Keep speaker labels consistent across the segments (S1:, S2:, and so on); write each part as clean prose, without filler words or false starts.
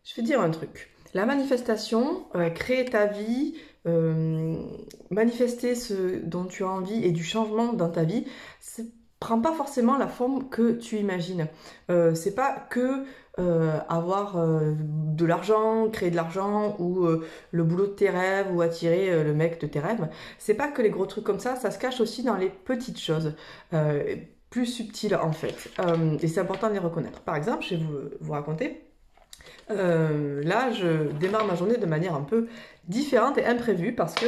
S1: Je vais dire un truc. La manifestation, créer ta vie, manifester ce dont tu as envie et du changement dans ta vie, prend pas forcément la forme que tu imagines. C'est pas que avoir de l'argent, créer de l'argent ou le boulot de tes rêves ou attirer le mec de tes rêves. C'est pas que les gros trucs comme ça se cache aussi dans les petites choses. Plus subtiles en fait. Et c'est important de les reconnaître. Par exemple, je vais vous raconter. Là, je démarre ma journée de manière un peu différente et imprévue parce que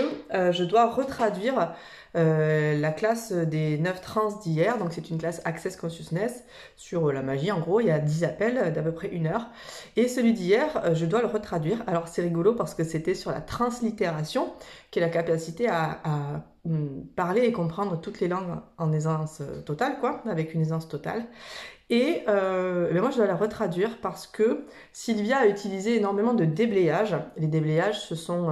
S1: je dois retraduire la classe des 9 trans d'hier. Donc, c'est une classe Access Consciousness sur la magie. En gros, il y a 10 appels d'à peu près 1 heure. Et celui d'hier, je dois le retraduire. Alors, c'est rigolo parce que c'était sur la translittération, qui est la capacité à parler et comprendre toutes les langues en aisance totale, quoi, avec une aisance totale. Et ben moi, je dois la retraduire parce que Sylvia a utilisé énormément de déblayage. Les déblayages, ce sont,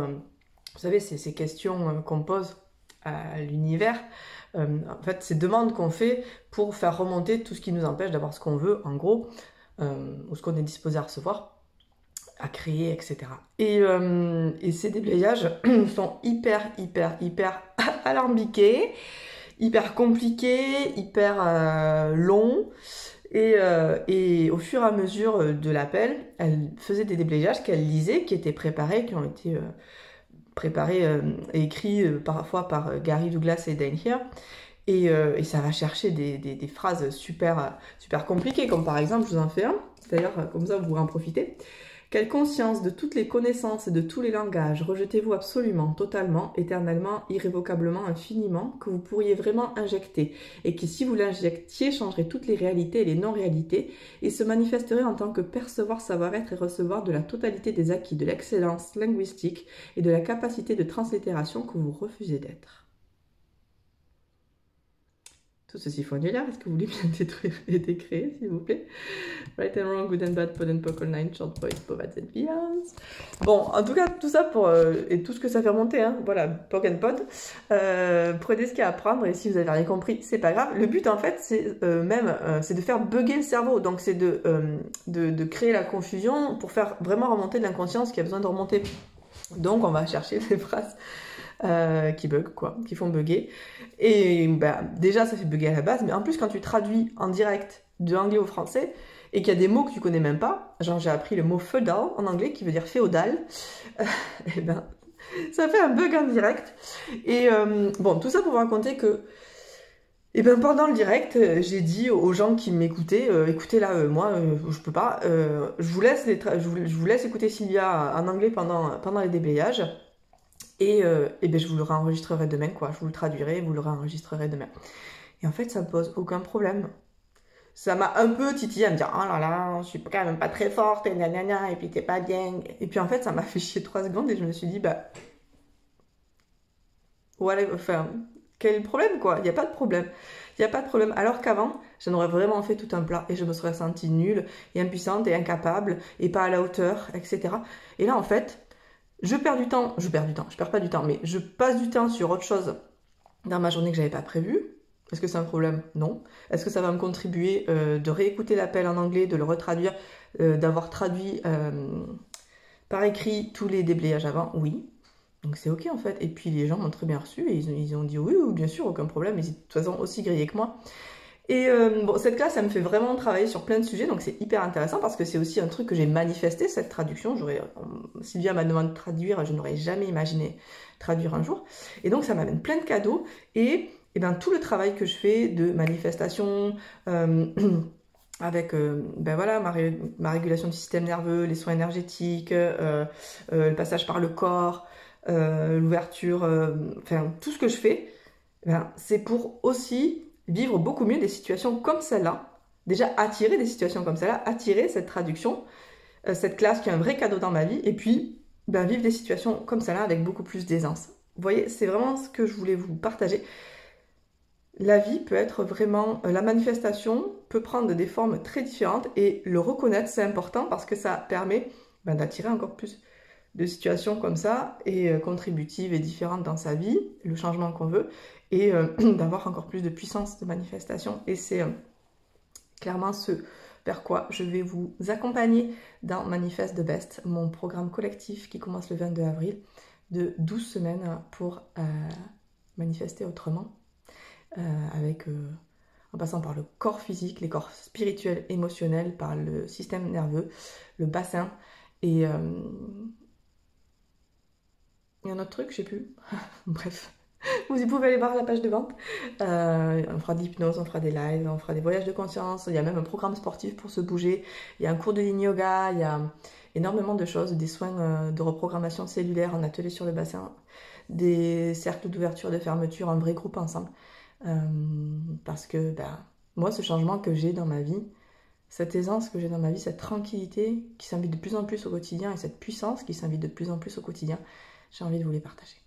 S1: vous savez, ces questions qu'on pose à l'univers. En fait, ces demandes qu'on fait pour faire remonter tout ce qui nous empêche d'avoir ce qu'on veut, en gros, ou ce qu'on est disposé à recevoir, à créer, etc. Et ces déblayages sont hyper alambiqués, hyper compliqués, hyper longs. Et au fur et à mesure de l'appel, elle faisait des déblayages qu'elle lisait, qui étaient préparés, qui ont été préparés et écrits parfois par Gary Douglas et Dan Heer. Et ça va chercher des phrases super compliquées, comme par exemple, je vous en fais un, d'ailleurs, comme ça vous pourrez en profiter. Quelle conscience de toutes les connaissances et de tous les langages rejetez-vous absolument, totalement, éternellement, irrévocablement, infiniment, que vous pourriez vraiment injecter, et qui, si vous l'injectiez, changerait toutes les réalités et les non-réalités, et se manifesterait en tant que percevoir, savoir-être et recevoir de la totalité des acquis, de l'excellence linguistique et de la capacité de translittération que vous refusez d'être. Tout ceci faut annulaire, est-ce que vous voulez bien détruire et décréer, s'il vous plaît? Right and wrong, good and bad, pod and poker, nine, short boys, povats and beyonds. Bon, en tout cas, tout ça pour... et tout ce que ça fait remonter, hein, voilà, poke and pod. Prenez ce qu'il y a à prendre, et si vous avez rien compris, c'est pas grave. Le but, en fait, c'est c'est de faire bugger le cerveau. Donc, c'est de créer la confusion pour faire vraiment remonter de l'inconscience qui a besoin de remonter. Donc, on va chercher des phrases qui bug, quoi, qui font bugger. Et bah, déjà, ça fait bugger à la base, mais en plus, quand tu traduis en direct de l'anglais au français, et qu'il y a des mots que tu connais même pas, genre j'ai appris le mot feudal en anglais, qui veut dire féodal, et ben, ça fait un bug en direct. Et bon, tout ça pour vous raconter que et ben pendant le direct, j'ai dit aux gens qui m'écoutaient, écoutez là, moi, je peux pas, je vous laisse écouter Sylvia en anglais pendant les déblayages. Et ben je vous le réenregistrerai demain, quoi. Je vous le traduirai, vous le réenregistrerez demain. Et en fait, ça me pose aucun problème. Ça m'a un peu titillé à me dire, oh là là, je suis quand même pas très forte, et gna gna gna, et puis t'es pas bien. Et puis en fait, ça m'a fait chier 3 secondes et je me suis dit, bah, voilà, enfin, quel est le problème, quoi? Il n'y a pas de problème. Il n'y a pas de problème. Alors qu'avant, j'en aurais vraiment fait tout un plat et je me serais sentie nulle et impuissante et incapable et pas à la hauteur, etc. Et là, en fait, je perds pas du temps, mais je passe du temps sur autre chose dans ma journée que j'avais pas prévu. Est-ce que c'est un problème? Non. Est-ce que ça va me contribuer de réécouter l'appel en anglais, de le retraduire, d'avoir traduit par écrit tous les déblayages avant? Oui. Donc c'est ok en fait. Et puis les gens m'ont très bien reçu et ils ont dit oui, oui, bien sûr, aucun problème. Ils étaient de toute façon aussi grillés que moi. Et bon, cette classe, ça me fait vraiment travailler sur plein de sujets, donc c'est hyper intéressant parce que c'est aussi un truc que j'ai manifesté, cette traduction. Sylvia m'a demandé de traduire, je n'aurais jamais imaginé traduire un jour. Et donc ça m'amène plein de cadeaux et ben, tout le travail que je fais de manifestation, avec ben voilà, ma régulation du système nerveux, les soins énergétiques, le passage par le corps, l'ouverture, enfin tout ce que je fais, ben, c'est pour aussi vivre beaucoup mieux des situations comme celle-là, déjà attirer des situations comme celle-là, attirer cette traduction, cette classe qui est un vrai cadeau dans ma vie, et puis ben, vivre des situations comme celle-là avec beaucoup plus d'aisance. Vous voyez, c'est vraiment ce que je voulais vous partager. La vie peut être vraiment, la manifestation peut prendre des formes très différentes et le reconnaître, c'est important parce que ça permet ben, d'attirer encore plus de situations comme ça et contributives et différentes dans sa vie, le changement qu'on veut, et d'avoir encore plus de puissance de manifestation. Et c'est clairement ce vers quoi je vais vous accompagner dans Manifest the Best, mon programme collectif qui commence le 22 avril, de 12 semaines pour manifester autrement, en passant par le corps physique, les corps spirituels, émotionnels, par le système nerveux, le bassin, et un autre truc, je sais plus, bref. Vous pouvez aller voir la page de vente. On fera de l'hypnose, on fera des lives, on fera des voyages de conscience. Il y a même un programme sportif pour se bouger. Il y a un cours de yin yoga. Il y a énormément de choses, des soins de reprogrammation cellulaire, un atelier sur le bassin, des cercles d'ouverture, de fermeture, un vrai groupe ensemble. Parce que moi, ce changement que j'ai dans ma vie, cette aisance que j'ai dans ma vie, cette tranquillité qui s'invite de plus en plus au quotidien et cette puissance qui s'invite de plus en plus au quotidien, j'ai envie de vous les partager.